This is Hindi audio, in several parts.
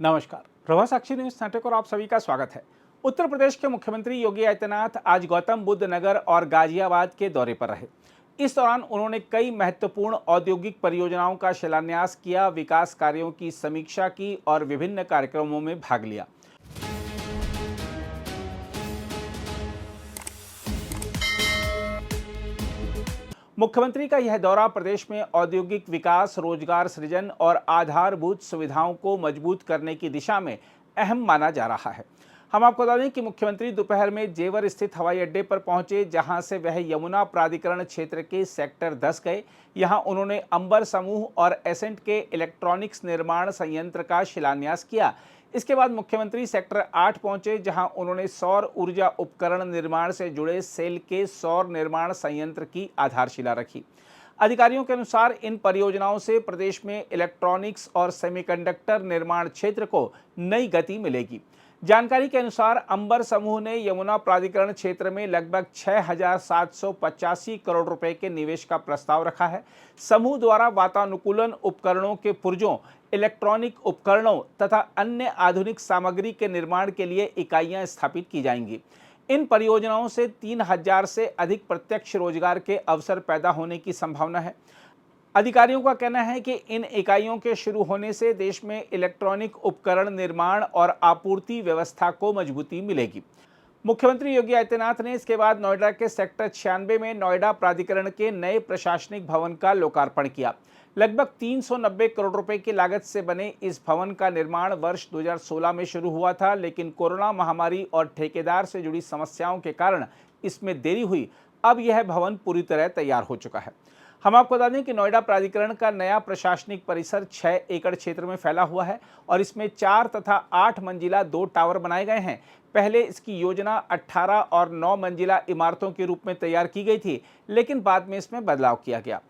नमस्कार, प्रभात साक्षी न्यूज नाटक और आप सभी का स्वागत है। उत्तर प्रदेश के मुख्यमंत्री योगी आदित्यनाथ आज गौतम बुद्ध नगर और गाजियाबाद के दौरे पर रहे। इस दौरान उन्होंने कई महत्वपूर्ण औद्योगिक परियोजनाओं का शिलान्यास किया, विकास कार्यों की समीक्षा की और विभिन्न कार्यक्रमों में भाग लिया। मुख्यमंत्री का यह दौरा प्रदेश में औद्योगिक विकास, रोजगार सृजन और आधारभूत सुविधाओं को मजबूत करने की दिशा में अहम माना जा रहा है। हम आपको बता दें कि मुख्यमंत्री दोपहर में जेवर स्थित हवाई अड्डे पर पहुंचे, जहां से वह यमुना प्राधिकरण क्षेत्र के सेक्टर 10 गए। यहां उन्होंने अंबर समूह और एसेंट के इलेक्ट्रॉनिक्स निर्माण संयंत्र का शिलान्यास किया। इसके बाद मुख्यमंत्री सेक्टर 8 पहुंचे, जहां उन्होंने सौर ऊर्जा उपकरण निर्माण से जुड़े सेल के सौर निर्माण संयंत्र की आधारशिला रखी। अधिकारियों के अनुसार इन परियोजनाओं से प्रदेश में इलेक्ट्रॉनिक्स और सेमीकंडक्टर निर्माण क्षेत्र को नई गति मिलेगी। जानकारी के अनुसार अंबर समूह ने यमुना प्राधिकरण क्षेत्र में लगभग 6,785 करोड़ रुपए के निवेश का प्रस्ताव रखा है। समूह द्वारा वातानुकूलन उपकरणों के पुर्जों, इलेक्ट्रॉनिक उपकरणों तथा अन्य आधुनिक सामग्री के निर्माण के लिए इकाइयां स्थापित की जाएंगी। इन परियोजनाओं से 3,000 से अधिक प्रत्यक्ष रोजगार के अवसर पैदा होने की संभावना है। अधिकारियों का कहना है कि इन इकाइयों के शुरू होने से देश में इलेक्ट्रॉनिक उपकरण निर्माण और आपूर्ति व्यवस्था को मजबूती मिलेगी। मुख्यमंत्री योगी आदित्यनाथ ने इसके बाद नोएडा के सेक्टर 96 में नोएडा प्राधिकरण के नए प्रशासनिक भवन का लोकार्पण किया। लगभग 390 करोड़ रुपए की लागत से बने इस भवन का निर्माण वर्ष 2016 में शुरू हुआ था, लेकिन कोरोना महामारी और ठेकेदार से जुड़ी समस्याओं के कारण इसमें देरी हुई। अब यह भवन पूरी तरह तैयार हो चुका है। हम आपको बता दें कि नोएडा प्राधिकरण का नया प्रशासनिक परिसर 6 एकड़ क्षेत्र में फैला हुआ है और इसमें 4 तथा 8 मंजिला 2 टावर बनाए गए हैं। पहले इसकी योजना 18 और 9 मंजिला इमारतों के रूप में तैयार की गई थी, लेकिन बाद में इसमें बदलाव किया गया।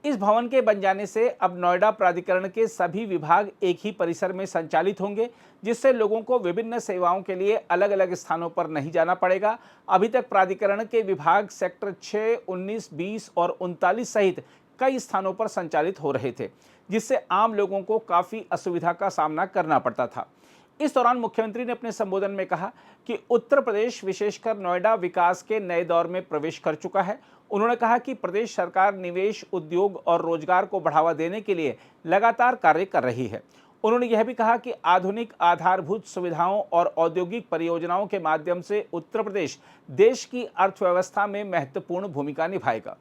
इस भवन के बन जाने से अब नोएडा प्राधिकरण के सभी विभाग एक ही परिसर में संचालित होंगे, जिससे लोगों को विभिन्न सेवाओं के लिए अलग अलग स्थानों पर नहीं जाना पड़ेगा। अभी तक प्राधिकरण के विभाग सेक्टर 6, 19, 20 और 39 सहित कई स्थानों पर संचालित हो रहे थे, जिससे आम लोगों को काफ़ी असुविधा का सामना करना पड़ता था। इस दौरान मुख्यमंत्री ने अपने संबोधन में कहा कि उत्तर प्रदेश, विशेषकर नोएडा, विकास के नए दौर में प्रवेश कर चुका है। उन्होंने कहा कि प्रदेश सरकार निवेश, उद्योग और रोजगार को बढ़ावा देने के लिए लगातार कार्य कर रही है। उन्होंने यह भी कहा कि आधुनिक आधारभूत सुविधाओं और औद्योगिक परियोजनाओं के माध्यम से उत्तर प्रदेश देश की अर्थव्यवस्था में महत्वपूर्ण भूमिका निभाएगा।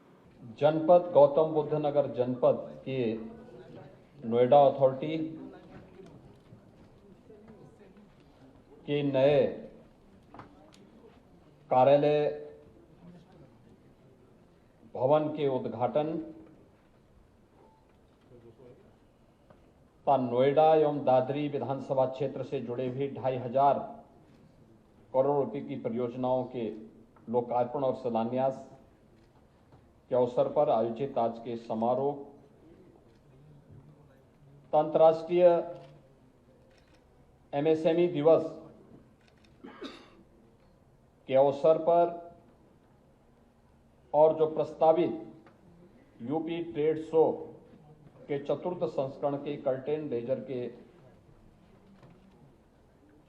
जनपद गौतम बुद्ध नगर जनपद की नोएडा अथॉरिटी के नए कार्यालय भवन के उद्घाटन तथा नोएडा एवं दादरी विधानसभा क्षेत्र से जुड़े हुए 2,500 करोड़ रुपए की परियोजनाओं के लोकार्पण और शिलान्यास के अवसर पर आयोजित आज के समारोह अंतर्राष्ट्रीय एमएसएमई दिवस के अवसर पर और जो प्रस्तावित यूपी ट्रेड शो के 4th संस्करण के कर्टेन लेजर के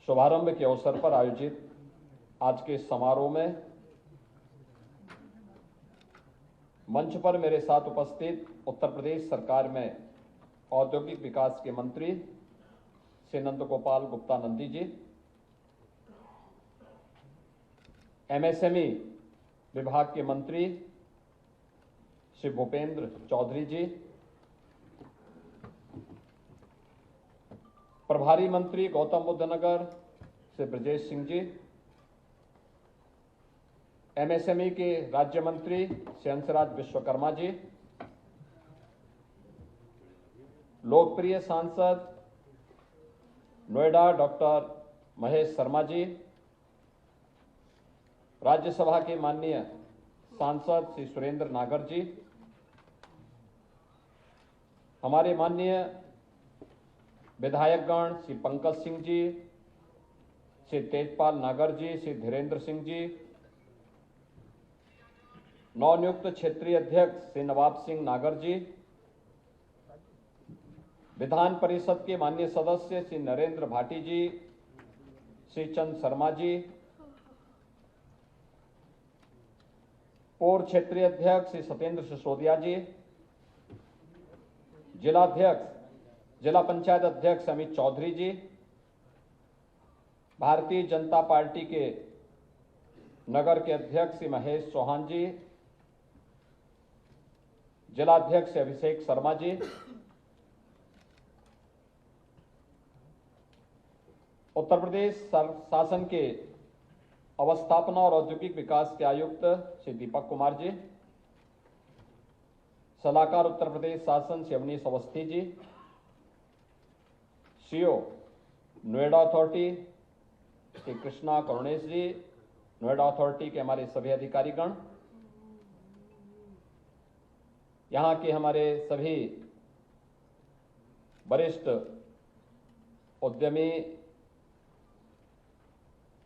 शुभारंभ के अवसर पर आयोजित आज के समारोह में मंच पर मेरे साथ उपस्थित उत्तर प्रदेश सरकार में औद्योगिक विकास के मंत्री श्री नंद गोपाल गुप्ता नंदी जी, एमएसएमई विभाग के मंत्री श्री भूपेंद्र चौधरी जी, प्रभारी मंत्री गौतम बुद्ध नगर श्री ब्रजेश सिंह जी, एमएसएमई के राज्य मंत्री श्री हंसराज विश्वकर्मा जी, लोकप्रिय सांसद नोएडा डॉक्टर महेश शर्मा जी, राज्यसभा के माननीय सांसद श्री सुरेंद्र नागर जी, हमारे माननीय विधायकगण श्री पंकज सिंह जी, श्री तेजपाल नागर जी, श्री धीरेन्द्र सिंह जी, नवनियुक्त क्षेत्रीय अध्यक्ष श्री नवाब सिंह नागर जी, विधान परिषद के माननीय सदस्य श्री नरेंद्र भाटी जी, श्री चंद शर्मा जी, पूर्व क्षेत्रीय अध्यक्ष श्री सत्येंद्र सिसोदिया जी, जिला पंचायत अध्यक्ष अमित चौधरी जी, भारतीय जनता पार्टी के नगर के अध्यक्ष श्री महेश चौहान जी, जिला अध्यक्ष अभिषेक शर्मा जी, उत्तर प्रदेश शासन के अवस्थापना और औद्योगिक विकास के आयुक्त श्री दीपक कुमार जी, सलाहकार उत्तर प्रदेश शासन श्री अवनीश अवस्थी जी, सीओ नोएडा अथॉरिटी श्री कृष्णा करुणेश जी, नोएडा अथॉरिटी के हमारे सभी अधिकारीगण, यहां के हमारे सभी वरिष्ठ उद्यमी,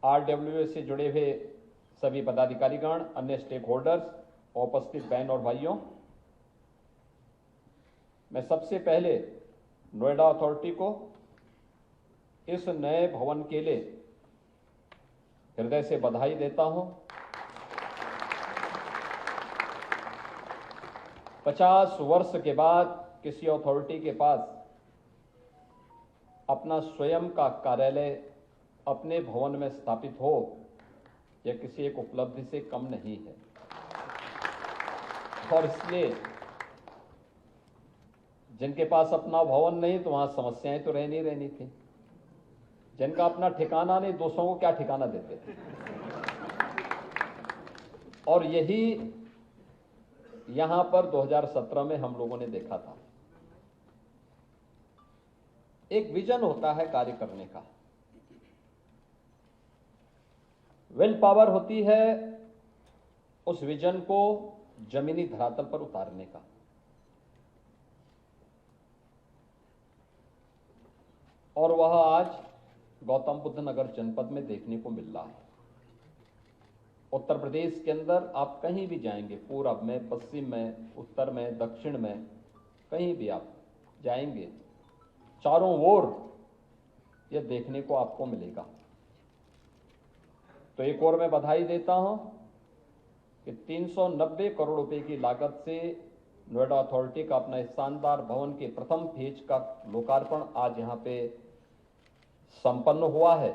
आरडब्ल्यूए से जुड़े हुए सभी पदाधिकारीगण, अन्य स्टेक होल्डर्स, उपस्थित बहन और भाइयों, मैं सबसे पहले नोएडा अथॉरिटी को इस नए भवन के लिए हृदय से बधाई देता हूं। 50 वर्ष के बाद किसी अथॉरिटी के पास अपना स्वयं का कार्यालय अपने भवन में स्थापित हो, यह किसी एक उपलब्धि से कम नहीं है। और इसलिए जिनके पास अपना भवन नहीं तो वहां समस्याएं तो रहनी रहनी थी, जिनका अपना ठिकाना नहीं दूसरों को क्या ठिकाना देते थे। और यही यहां पर 2017 में हम लोगों ने देखा था। एक विजन होता है कार्य करने का, विल पावर होती है उस विजन को जमीनी धरातल पर उतारने का। और वह आज गौतम बुद्ध नगर जनपद में देखने को मिल रहा है। उत्तर प्रदेश के अंदर आप कहीं भी जाएंगे, पूरब में, पश्चिम में, उत्तर में, दक्षिण में, कहीं भी आप जाएंगे, चारों ओर यह देखने को आपको मिलेगा। तो एक और मैं बधाई देता हूं कि 390 करोड़ रुपए की लागत से नोएडा अथॉरिटी का अपना इस शानदार भवन के प्रथम फेज का लोकार्पण आज यहां पे संपन्न हुआ है।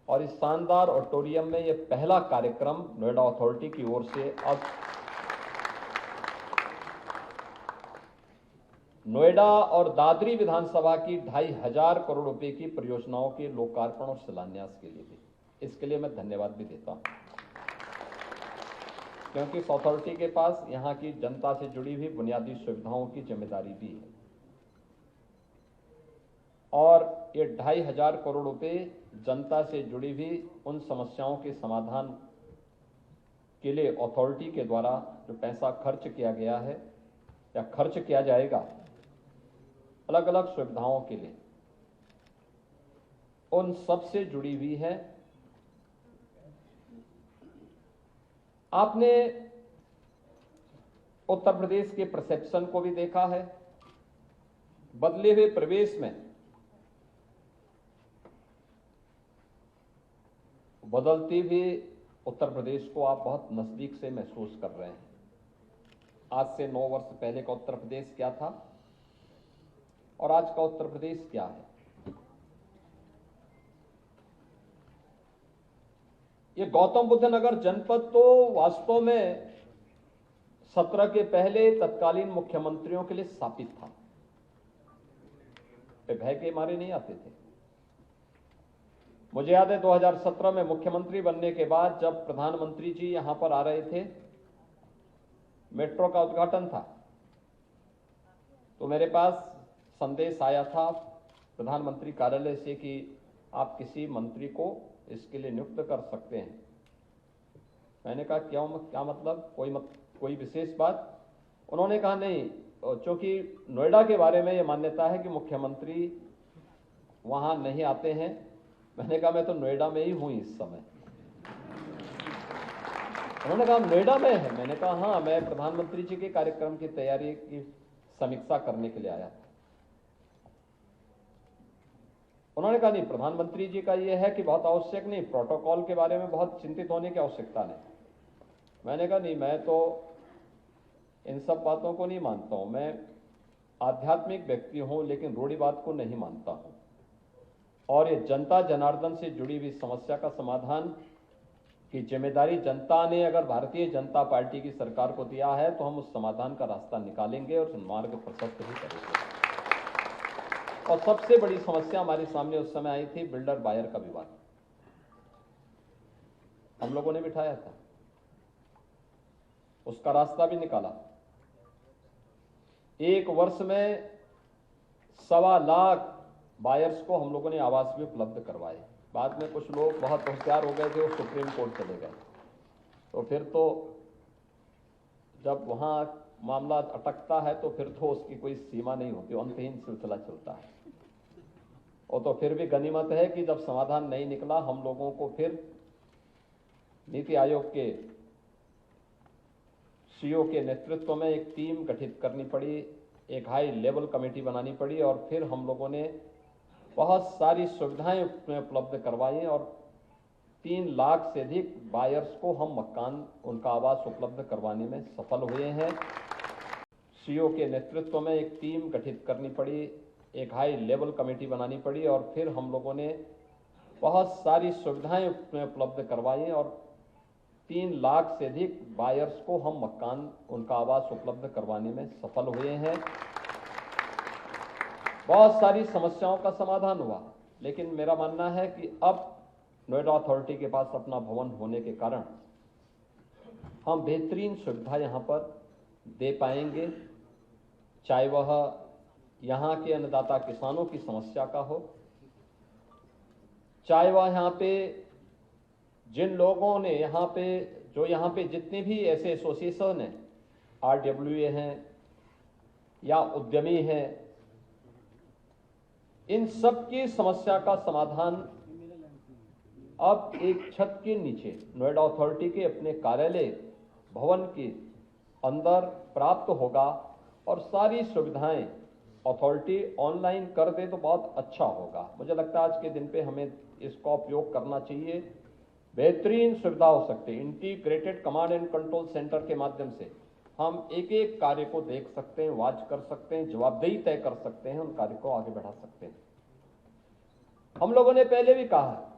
और इस शानदार ऑडिटोरियम में यह पहला कार्यक्रम नोएडा अथॉरिटी की ओर से अब नोएडा और दादरी विधानसभा की 2,500 करोड़ रुपए की परियोजनाओं के लोकार्पण और शिलान्यास के लिए भी, इसके लिए मैं धन्यवाद भी देता हूं, क्योंकि इस अथॉरिटी के पास यहां की जनता से जुड़ी हुई बुनियादी सुविधाओं की जिम्मेदारी भी है। और ये 2,500 करोड़ रुपए जनता से जुड़ी हुई उन समस्याओं के समाधान के लिए अथॉरिटी के द्वारा जो पैसा खर्च किया गया है या खर्च किया जाएगा अलग अलग सुविधाओं के लिए, उन सब से जुड़ी हुई है। आपने उत्तर प्रदेश के परसेप्शन को भी देखा है। बदले हुए प्रवेश में बदलती हुई उत्तर प्रदेश को आप बहुत नजदीक से महसूस कर रहे हैं। आज से 9 वर्ष पहले का उत्तर प्रदेश क्या था और आज का उत्तर प्रदेश क्या है। ये गौतम बुद्ध नगर जनपद तो वास्तव में 17 के पहले तत्कालीन मुख्यमंत्रियों के लिए स्थापित था। वे भय के मारे नहीं आते थे। मुझे याद है 2017 में मुख्यमंत्री बनने के बाद जब प्रधानमंत्री जी यहां पर आ रहे थे, मेट्रो का उद्घाटन था, तो मेरे पास संदेश आया था प्रधानमंत्री कार्यालय से कि आप किसी मंत्री को इसके लिए नियुक्त कर सकते हैं। मैंने कहा क्या मतलब, कोई विशेष बात? उन्होंने कहा नहीं, क्योंकि नोएडा के बारे में यह मान्यता है कि मुख्यमंत्री वहां नहीं आते हैं। मैंने कहा मैं तो नोएडा में ही हूं इस समय। उन्होंने कहा नोएडा में है। मैंने कहा हाँ, मैं प्रधानमंत्री जी के कार्यक्रम की तैयारी की समीक्षा करने के लिए आया था। उन्होंने कहा नहीं, प्रधानमंत्री जी का ये है कि बहुत आवश्यक नहीं, प्रोटोकॉल के बारे में बहुत चिंतित होने की आवश्यकता नहीं। मैंने कहा नहीं, मैं तो इन सब बातों को नहीं मानता हूं। मैं आध्यात्मिक व्यक्ति हूं, लेकिन रूढ़िवाद को नहीं मानता हूं। और ये जनता जनार्दन से जुड़ी हुई समस्या का समाधान की जिम्मेदारी जनता ने अगर भारतीय जनता पार्टी की सरकार को दिया है, तो हम उस समाधान का रास्ता निकालेंगे और मार्ग प्रशस्त भी करेंगे। और सबसे बड़ी समस्या हमारे सामने उस समय आई थी बिल्डर बायर का विवाद। हम लोगों ने बिठाया था, उसका रास्ता भी निकाला। 1 वर्ष में 1.25 लाख बायर्स को हम लोगों ने आवास भी उपलब्ध करवाए। बाद में कुछ लोग बहुत होशियार हो गए थे, वो सुप्रीम कोर्ट चले गए। तो फिर तो जब वहां मामला अटकता है तो फिर तो उसकी कोई सीमा नहीं होती, अंतहीन सिलसिला चलता है। और तो फिर भी गनीमत है कि जब समाधान नहीं निकला, हम लोगों को फिर नीति आयोग के सीईओ के नेतृत्व में एक टीम गठित करनी पड़ी, एक हाई लेवल कमेटी बनानी पड़ी, और फिर हम लोगों ने बहुत सारी सुविधाएं उपलब्ध करवाई और 3 लाख से अधिक बायर्स को हम मकान, उनका आवास उपलब्ध करवाने में सफल हुए हैं। सीईओ के नेतृत्व में एक टीम गठित करनी पड़ी, एक हाई लेवल कमेटी बनानी पड़ी, और फिर हम लोगों ने बहुत सारी सुविधाएं उपलब्ध करवाई और 3 लाख से अधिक बायर्स को हम मकान, उनका आवास उपलब्ध करवाने में सफल हुए हैं। बहुत सारी समस्याओं का समाधान हुआ, लेकिन मेरा मानना है कि अब नोएडा अथॉरिटी के पास अपना भवन होने के कारण हम बेहतरीन सुविधा यहां पर दे पाएंगे, चाहे वह यहां के अन्नदाता किसानों की समस्या का हो, चाहे वह यहां पे जिन लोगों ने यहां पे जितने भी ऐसे एसोसिएशन हैं, RWA हैं या उद्यमी हैं, इन सब की समस्या का समाधान अब एक छत के नीचे नोएडा अथॉरिटी के अपने कार्यालय भवन के अंदर प्राप्त होगा। और सारी सुविधाएं अथॉरिटी ऑनलाइन कर दे तो बहुत अच्छा होगा। मुझे लगता है आज के दिन पे हमें इसका उपयोग करना चाहिए। बेहतरीन सुविधा हो सकती है। Integrated command and control centre के माध्यम से हम एक एक कार्य को देख सकते हैं, वॉच कर सकते हैं, जवाबदेही तय कर सकते हैं, उन कार्य को आगे बढ़ा सकते हैं। हम लोगों ने पहले भी कहा है,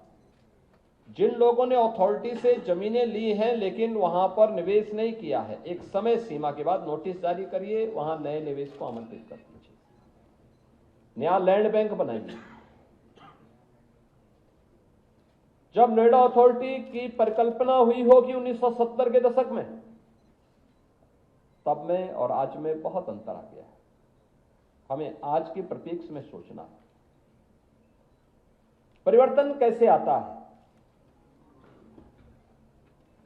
जिन लोगों ने अथॉरिटी से जमीनें ली हैं लेकिन वहां पर निवेश नहीं किया है, एक समय सीमा के बाद नोटिस जारी करिए, वहां नए निवेश को आमंत्रित कर दीजिए, नया लैंड बैंक बनाइए। जब नोएडा अथॉरिटी की परिकल्पना हुई होगी 1970 के दशक में, तब में और आज में बहुत अंतर आ गया है। हमें आज के परिप्रेक्ष्य में सोचना है। परिवर्तन कैसे आता है?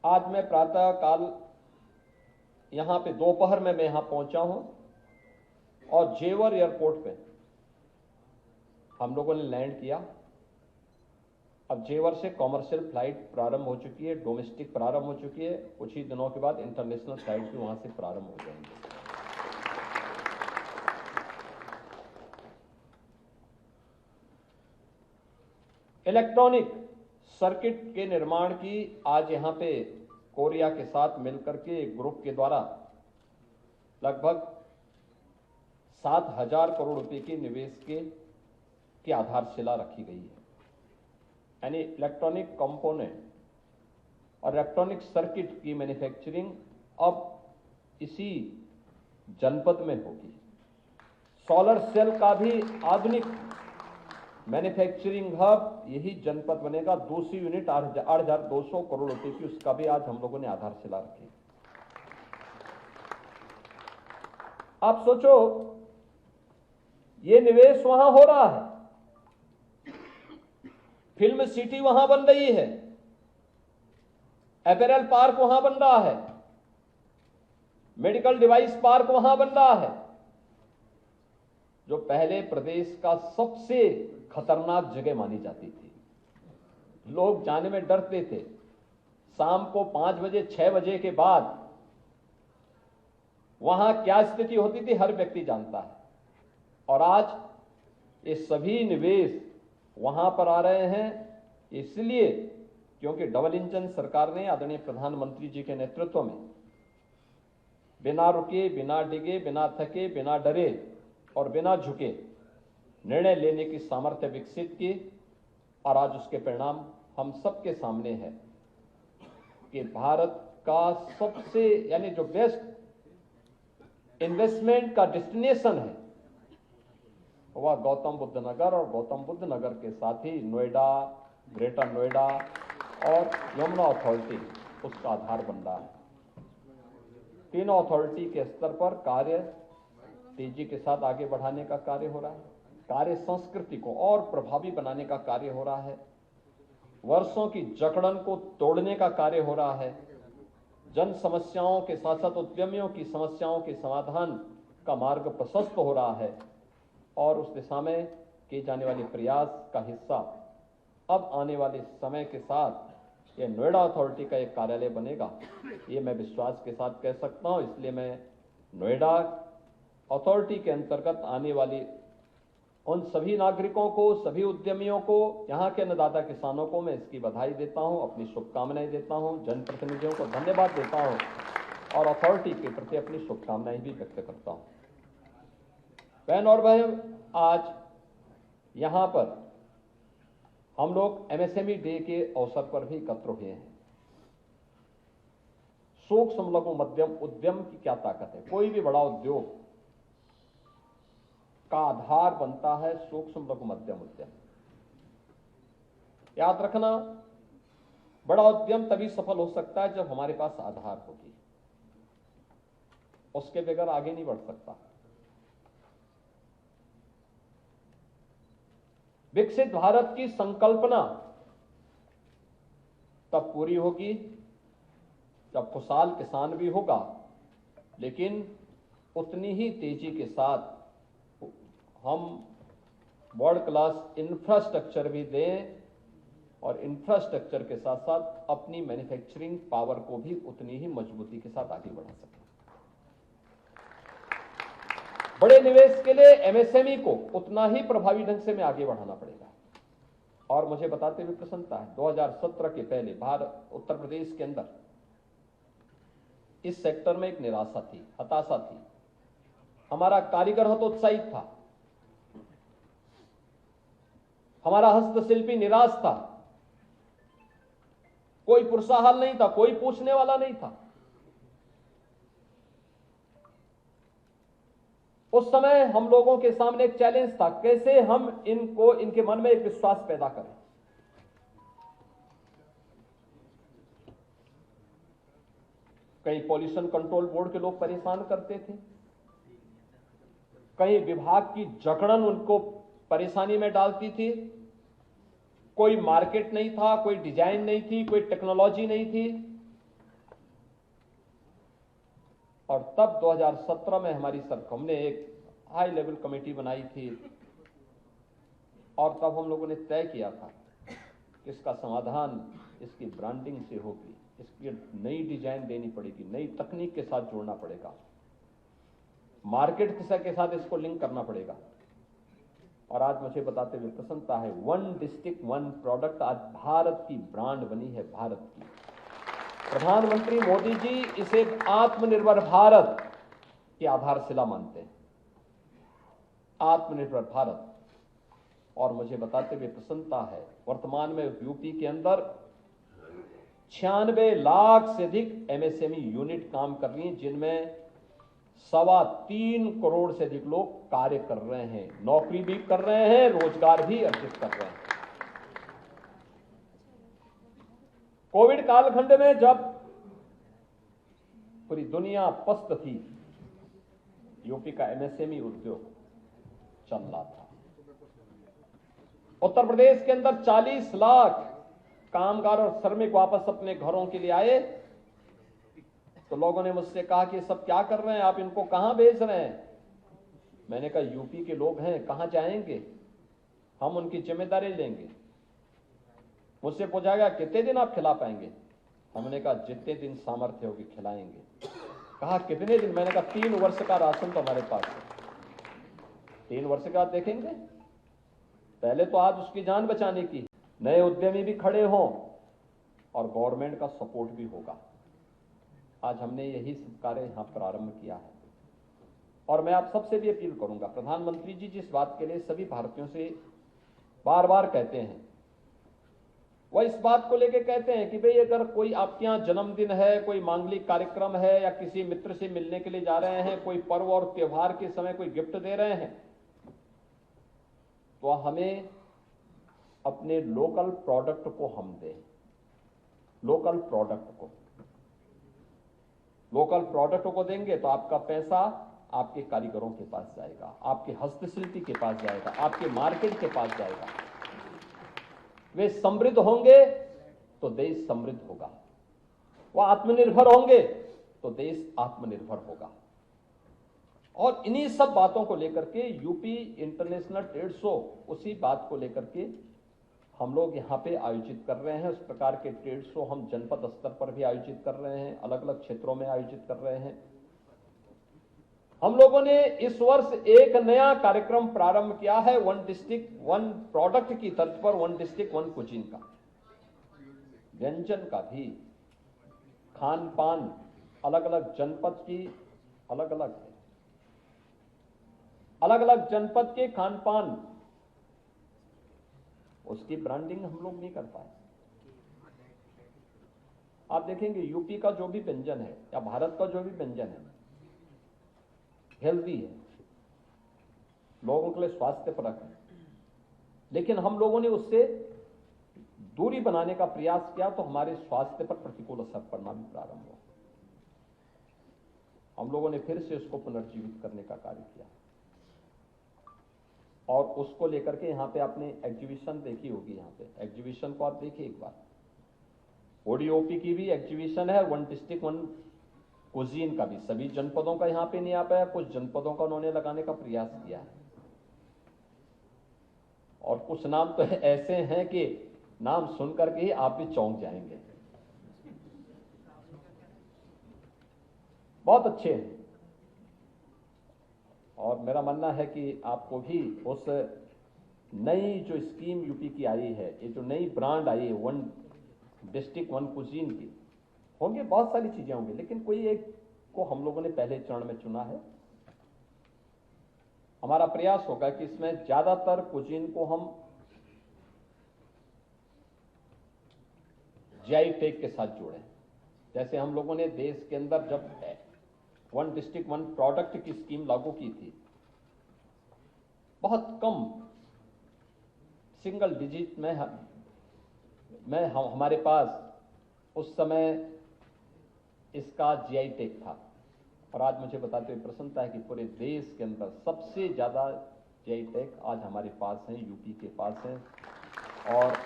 आज मैं प्रातः काल यहां पे दोपहर में मैं यहां पहुंचा हूं और जेवर एयरपोर्ट पे हम लोगों ने लैंड किया। अब जेवर से कॉमर्शियल फ्लाइट प्रारंभ हो चुकी है, डोमेस्टिक प्रारंभ हो चुकी है, कुछ ही दिनों के बाद इंटरनेशनल फ्लाइट भी वहां से प्रारंभ हो जाएंगे। इलेक्ट्रॉनिक सर्किट के निर्माण की आज यहां पे कोरिया के साथ मिलकर के एक ग्रुप के द्वारा लगभग 7,000 करोड़ रुपए के निवेश की आधारशिला रखी गई है। यानी इलेक्ट्रॉनिक कंपोनेंट और इलेक्ट्रॉनिक सर्किट की मैन्युफैक्चरिंग अब इसी जनपद में होगी। सोलर सेल का भी आधुनिक मैन्युफैक्चरिंग हब यही जनपद बनेगा। दूसरी यूनिट 8,200 करोड़ रुपए की, उसका भी आज हम लोगों ने आधारशिला रखी। आप सोचो, ये निवेश वहां हो रहा है, फिल्म सिटी वहां बन रही है, अपैरल पार्क वहां बन रहा है, मेडिकल डिवाइस पार्क वहां बन रहा है। जो पहले प्रदेश का सबसे खतरनाक जगह मानी जाती थी, लोग जाने में डरते थे। शाम को 5 बजे 6 बजे के बाद वहां क्या स्थिति होती थी हर व्यक्ति जानता है। और आज ये सभी निवेश वहां पर आ रहे हैं इसलिए क्योंकि डबल इंजन सरकार ने आदरणीय प्रधानमंत्री जी के नेतृत्व में बिना रुके, बिना डिगे, बिना थके, बिना डरे और बिना झुके निर्णय लेने की सामर्थ्य विकसित की और आज उसके परिणाम हम सबके सामने है कि भारत का सबसे यानी जो बेस्ट इन्वेस्टमेंट का डेस्टिनेशन है वह गौतम बुद्ध नगर और गौतम बुद्ध नगर के साथ ही नोएडा, ग्रेटर नोएडा और यमुना अथॉरिटी उसका आधार बन रहा है। तीनों अथॉरिटी के स्तर पर कार्य तेजी के साथ आगे बढ़ाने का कार्य हो रहा है। कार्य संस्कृति को और प्रभावी बनाने का कार्य हो रहा है। वर्षों की जकड़न को तोड़ने का कार्य हो रहा है। जन समस्याओं के साथ साथ उद्यमियों की समस्याओं के समाधान का मार्ग प्रशस्त हो रहा है और उस दिशा में किए जाने वाले प्रयास का हिस्सा अब आने वाले समय के साथ यह नोएडा अथॉरिटी का एक कार्यालय बनेगा, ये मैं विश्वास के साथ कह सकता हूं। इसलिए मैं नोएडा अथॉरिटी के अंतर्गत आने वाली उन सभी नागरिकों को, सभी उद्यमियों को, यहाँ के अन्नदाता किसानों को मैं इसकी बधाई देता हूँ, अपनी शुभकामनाएं देता हूँ, जनप्रतिनिधियों को धन्यवाद देता हूँ और अथॉरिटी के प्रति अपनी शुभकामनाएं भी व्यक्त करता हूँ। बहन और भाई, आज यहाँ पर हम लोग एमएसएमई डे के अवसर पर भी एकत्र हुए हैं। सूक्ष्म लघु मध्यम उद्यम की क्या ताकत है। कोई भी बड़ा उद्योग का आधार बनता है सूक्ष्म लघु मध्यम उद्यम। याद रखना, बड़ा उद्यम तभी सफल हो सकता है जब हमारे पास आधार होगी, उसके बगैर आगे नहीं बढ़ सकता। विकसित भारत की संकल्पना तब पूरी होगी जब खुशहाल किसान भी होगा, लेकिन उतनी ही तेजी के साथ हम वर्ल्ड क्लास इंफ्रास्ट्रक्चर भी दें और इंफ्रास्ट्रक्चर के साथ साथ अपनी मैन्युफैक्चरिंग पावर को भी उतनी ही मजबूती के साथ आगे बढ़ा सकें। बड़े निवेश के लिए एमएसएमई को उतना ही प्रभावी ढंग से में आगे बढ़ाना पड़ेगा। और मुझे बताते हुए प्रसन्नता है, 2017 के पहले उत्तर प्रदेश के अंदर इस सेक्टर में एक निराशा थी, हताशा थी। हमारा कारीगर हतोत्साहित था, हमारा हस्तशिल्पी निराश था, कोई पुरसाहाल नहीं था, कोई पूछने वाला नहीं था। उस समय हम लोगों के सामने एक चैलेंज था, कैसे हम इनके मन में एक विश्वास पैदा करें। कहीं पॉल्यूशन कंट्रोल बोर्ड के लोग परेशान करते थे, कहीं विभाग की जकड़न उनको परेशानी में डालती थी, कोई मार्केट नहीं था, कोई डिजाइन नहीं थी, कोई टेक्नोलॉजी नहीं थी। और तब 2017 में हमने एक हाई लेवल कमेटी बनाई थी और तब हम लोगों ने तय किया था कि इसका समाधान इसकी ब्रांडिंग से होगी, इसकी नई डिजाइन देनी पड़ेगी, नई तकनीक के साथ जोड़ना पड़ेगा, मार्केट के साथ इसको लिंक करना पड़ेगा। और आज मुझे बताते हुए प्रसन्नता है, 1 डिस्ट्रिक्ट 1 प्रोडक्ट आज भारत की ब्रांड बनी है, भारत की। प्रधानमंत्री मोदी जी इसे आत्मनिर्भर भारत की आधारशिला मानते हैं, आत्मनिर्भर भारत। और मुझे बताते हुए प्रसन्नता है, वर्तमान में यूपी के अंदर 96 लाख से अधिक एमएसएमई यूनिट काम कर रही हैं, जिनमें 3.25 करोड़ से अधिक लोग कार्य कर रहे हैं, नौकरी भी कर रहे हैं, रोजगार भी अर्जित कर रहे हैं। कोविड कालखंड में जब पूरी दुनिया पस्त थी, यूपी का एमएसएमई उद्योग चल रहा था। उत्तर प्रदेश के अंदर 40 लाख कामगार और श्रमिक वापस अपने घरों के लिए आए, तो लोगों ने मुझसे कहा कि सब क्या कर रहे हैं आप, इनको कहां भेज रहे हैं। मैंने कहा यूपी के लोग हैं, कहां जाएंगे, हम उनकी जिम्मेदारी लेंगे। मुझसे पूछा गया कितने दिन आप खिला पाएंगे, हमने कहा जितने दिन सामर्थ्य होगी खिलाएंगे। कहा कितने दिन, मैंने कहा 3 वर्ष का राशन तो हमारे पास है, 3 वर्ष के बाद देखेंगे। पहले तो आज उसकी जान बचाने की, नए उद्यमी भी खड़े हों और गवर्नमेंट का सपोर्ट भी होगा। आज हमने यही सब कार्य यहां प्रारंभ किया है और मैं आप सबसे भी अपील करूंगा, प्रधानमंत्री जी जिस बात के लिए सभी भारतीयों से बार बार कहते हैं, वह इस बात को लेकर कहते हैं कि भाई अगर कोई आपके यहाँ जन्मदिन है, कोई मांगलिक कार्यक्रम है या किसी मित्र से मिलने के लिए जा रहे हैं, कोई पर्व और त्योहार के समय कोई गिफ्ट दे रहे हैं, तो हमें अपने लोकल प्रोडक्ट को हम दें। लोकल प्रोडक्ट को देंगे तो आपका पैसा आपके कारीगरों के पास जाएगा, आपके हस्तशिल्पी के पास जाएगा, आपके मार्केट के पास जाएगा। वे समृद्ध होंगे तो देश समृद्ध होगा, वह आत्मनिर्भर होंगे तो देश आत्मनिर्भर होगा। और इन्हीं सब बातों को लेकर के यूपी इंटरनेशनल ट्रेड शो, उसी बात को लेकर के हम लोग यहाँ पे आयोजित कर रहे हैं। उस प्रकार के ट्रेड शो हम जनपद स्तर पर भी आयोजित कर रहे हैं, अलग अलग क्षेत्रों में आयोजित कर रहे हैं। हम लोगों ने इस वर्ष एक नया कार्यक्रम प्रारंभ किया है, वन डिस्ट्रिक्ट वन प्रोडक्ट की तर्ज पर वन डिस्ट्रिक्ट वन कुजीन का। व्यंजन का भी, खान पान अलग अलग जनपद की अलग अलग है, अलग अलग जनपद के खान पान, उसकी ब्रांडिंग हम लोग नहीं कर पाए। आप देखेंगे यूपी का जो भी व्यंजन है या भारत का जो भी व्यंजन है हेल्दी है, लोगों के लिए स्वास्थ्यप्रद है, लेकिन हम लोगों ने उससे दूरी बनाने का प्रयास किया तो हमारे स्वास्थ्य पर प्रतिकूल असर पड़ना भी प्रारंभ हुआ। हम लोगों ने फिर से उसको पुनर्जीवित करने का कार्य किया और उसको लेकर के यहाँ पे आपने एग्जीबिशन देखी होगी। यहाँ पे एग्जीबिशन को आप देखिए एक बार, ओडीओपी की भी एग्जीबिशन है, वन डिस्ट्रिक्ट वन कुजीन का भी। सभी जनपदों का यहाँ पे नहीं आ पाया, कुछ जनपदों का उन्होंने लगाने का प्रयास किया है और कुछ नाम तो ऐसे हैं कि नाम सुनकर के ही आप भी चौंक जाएंगे, बहुत अच्छे हैं। और मेरा मानना है कि आपको भी उस नई जो स्कीम यूपी की आई है, ये जो नई ब्रांड आई है वन डिस्ट्रिक्ट वन कुजीन की, होंगे बहुत सारी चीजें होंगी, लेकिन कोई एक को हम लोगों ने पहले चरण में चुना है। हमारा प्रयास होगा कि इसमें ज्यादातर कुजीन को हम जीआई टैग के साथ जोड़ें। जैसे हम लोगों ने देश के अंदर जब वन डिस्ट्रिक्ट वन प्रोडक्ट की स्कीम लागू की थी, बहुत कम सिंगल डिजिट में हमारे पास उस समय इसका जीआई टैग था और आज मुझे बताते हुए प्रसन्नता है कि पूरे देश के अंदर सबसे ज्यादा जीआई टैग आज हमारे पास है, यूपी के पास है। और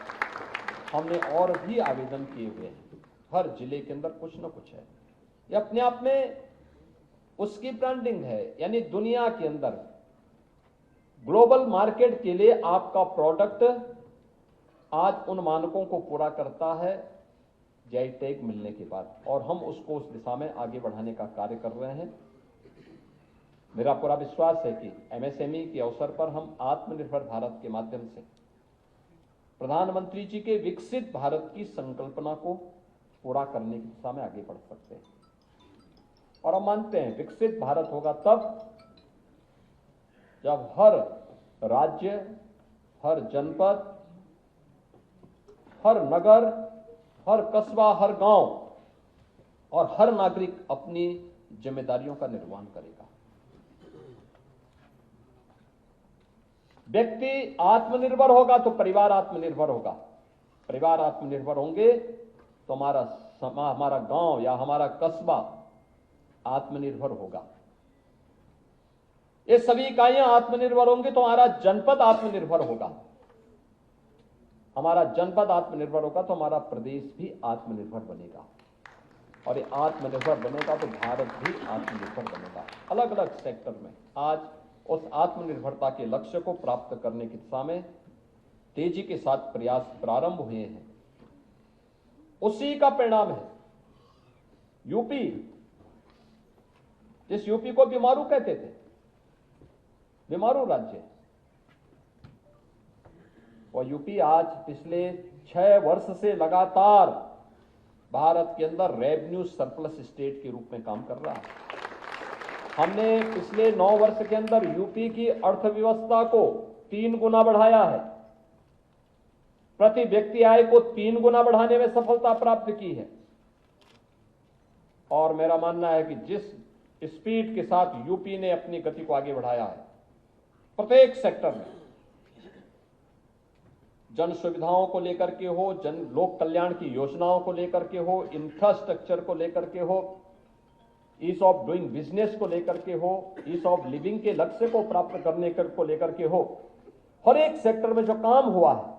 हमने और भी आवेदन किए हुए हैं, हर जिले के अंदर कुछ ना कुछ है। ये अपने आप में उसकी ब्रांडिंग है, यानी दुनिया के अंदर ग्लोबल मार्केट के लिए आपका प्रोडक्ट आज उन मानकों को पूरा करता है जीआई टैग मिलने के बाद, और हम उसको उस दिशा में आगे बढ़ाने का कार्य कर रहे हैं। मेरा पूरा विश्वास है कि एमएसएमई के अवसर पर हम आत्मनिर्भर भारत के माध्यम से प्रधानमंत्री जी के विकसित भारत की संकल्पना को पूरा करने की दिशा में आगे बढ़ सकते हैं। और हम मानते हैं विकसित भारत होगा तब जब हर राज्य, हर जनपद, हर नगर, हर कस्बा, हर गांव और हर नागरिक अपनी जिम्मेदारियों का निर्वहन करेगा। व्यक्ति आत्मनिर्भर होगा तो परिवार आत्मनिर्भर होगा, परिवार आत्मनिर्भर होंगे तो हमारा गांव या हमारा कस्बा आत्मनिर्भर होगा। ये सभी इकाइयां आत्मनिर्भर होंगे तो हमारा जनपद आत्मनिर्भर होगा, हमारा जनपद आत्मनिर्भर होगा तो हमारा प्रदेश भी आत्मनिर्भर बनेगा, और ये आत्मनिर्भर बनेगा तो भारत भी आत्मनिर्भर बनेगा। अलग अलग सेक्टर में आज उस आत्मनिर्भरता के लक्ष्य को प्राप्त करने की दिशा में तेजी के साथ प्रयास प्रारंभ हुए हैं। उसी का परिणाम है यूपी, जिस यूपी को बीमारू कहते थे, बीमारू राज्य, और यूपी आज पिछले 6 वर्ष से लगातार भारत के अंदर रेवेन्यू सरप्लस स्टेट के रूप में काम कर रहा है। हमने पिछले 9 वर्ष के अंदर यूपी की अर्थव्यवस्था को 3 गुना बढ़ाया है, प्रति व्यक्ति आय को 3 गुना बढ़ाने में सफलता प्राप्त की है। और मेरा मानना है कि जिस स्पीड के साथ यूपी ने अपनी गति को आगे बढ़ाया है, प्रत्येक सेक्टर में, जन सुविधाओं को लेकर के हो, जन लोक कल्याण की योजनाओं को लेकर के हो, इंफ्रास्ट्रक्चर को लेकर के हो, ईज ऑफ डूइंग बिजनेस को लेकर के हो, ईज ऑफ लिविंग के लक्ष्य को प्राप्त करने को लेकर के हो, हर एक सेक्टर में जो काम हुआ है,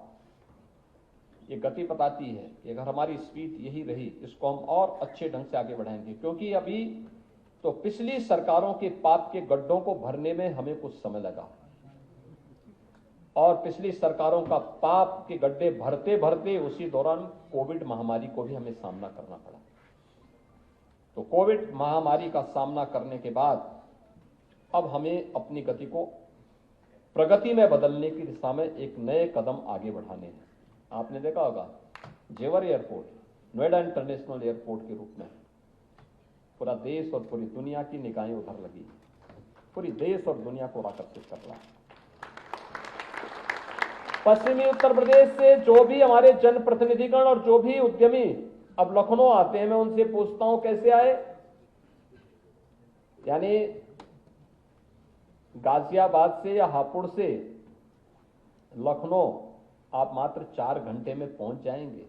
ये गति बताती है कि अगर हमारी स्पीड यही रही, इसको हम और अच्छे ढंग से आगे बढ़ाएंगे। क्योंकि अभी तो पिछली सरकारों के पाप के गड्ढों को भरने में हमें कुछ समय लगा, और पिछली सरकारों का पाप के गड्ढे भरते भरते उसी दौरान कोविड महामारी को भी हमें सामना करना पड़ा। तो कोविड महामारी का सामना करने के बाद अब हमें अपनी गति को प्रगति में बदलने की दिशा में एक नए कदम आगे बढ़ाने हैं। आपने देखा होगा जेवर एयरपोर्ट, नोएडा इंटरनेशनल एयरपोर्ट के रूप में पूरा देश और पूरी दुनिया की निगाहें उधर लगी, पूरी देश और दुनिया को आकर्षित कर रहा है। पश्चिमी उत्तर प्रदेश से जो भी हमारे जनप्रतिनिधिगण और जो भी उद्यमी अब लखनऊ आते हैं, मैं उनसे पूछता हूं कैसे आए। यानी गाजियाबाद से या हापुड़ से लखनऊ आप मात्र 4 घंटे में पहुंच जाएंगे।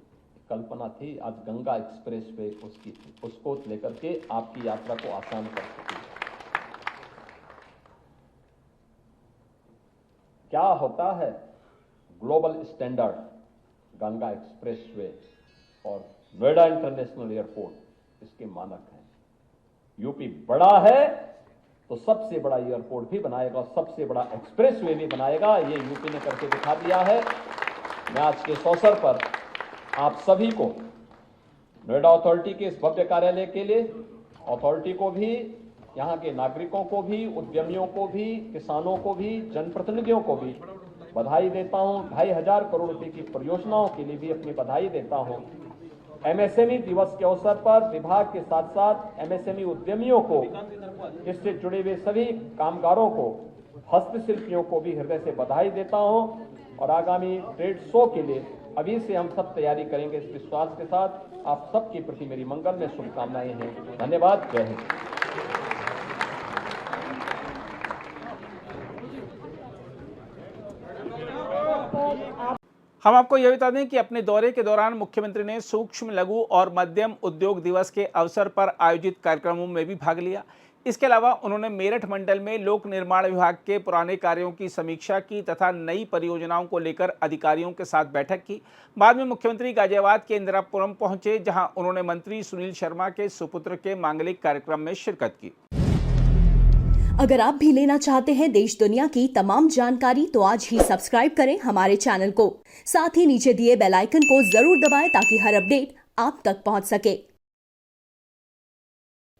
कल्पना थी, आज गंगा एक्सप्रेस वे उसकी थी, उसको लेकर के आपकी यात्रा को आसान कर सकती है। क्या होता है global standard, Ganga express way और नोएडा इंटरनेशनल एयरपोर्ट, इसके मानक हैं। यूपी बड़ा है तो सबसे बड़ा एयरपोर्ट भी बनाएगा, सबसे बड़ा एक्सप्रेस वे भी बनाएगा। ये यूपी ने करके दिखा दिया है। मैं आज के इस अवसर पर आप सभी को, नोएडा अथॉरिटी के इस भव्य कार्यालय के लिए, अथॉरिटी को भी, यहाँ के नागरिकों को भी, उद्यमियों को भी, किसानों को भी, जनप्रतिनिधियों को भी बधाई देता हूं। 2,500 करोड़ रुपए की परियोजनाओं के लिए भी अपनी बधाई देता हूं। एमएसएमई दिवस के अवसर पर विभाग के साथ साथ एमएसएमई उद्यमियों को, इससे जुड़े हुए सभी कामगारों को, हस्तशिल्पियों को भी हृदय से बधाई देता हूं। और आगामी ट्रेड शो के लिए अभी से हम सब तैयारी करेंगे, इस विश्वास के साथ। आप सबके प्रति मेरी मंगल में शुभकामनाएं हैं। धन्यवाद। जय हिंद। हम आपको यह बता दें कि अपने दौरे के दौरान मुख्यमंत्री ने सूक्ष्म, लघु और मध्यम उद्योग दिवस के अवसर पर आयोजित कार्यक्रमों में भी भाग लिया। इसके अलावा उन्होंने मेरठ मंडल में लोक निर्माण विभाग के पुराने कार्यों की समीक्षा की तथा नई परियोजनाओं को लेकर अधिकारियों के साथ बैठक की। बाद में मुख्यमंत्री गाजियाबाद के इंदिरापुरम पहुंचे, जहां उन्होंने मंत्री सुनील शर्मा के सुपुत्र के मांगलिक कार्यक्रम में शिरकत की। अगर आप भी लेना चाहते हैं देश दुनिया की तमाम जानकारी, तो आज ही सब्सक्राइब करें हमारे चैनल को। साथ ही नीचे दिए बेल आइकन को जरूर दबाएं ताकि हर अपडेट आप तक पहुंच सके।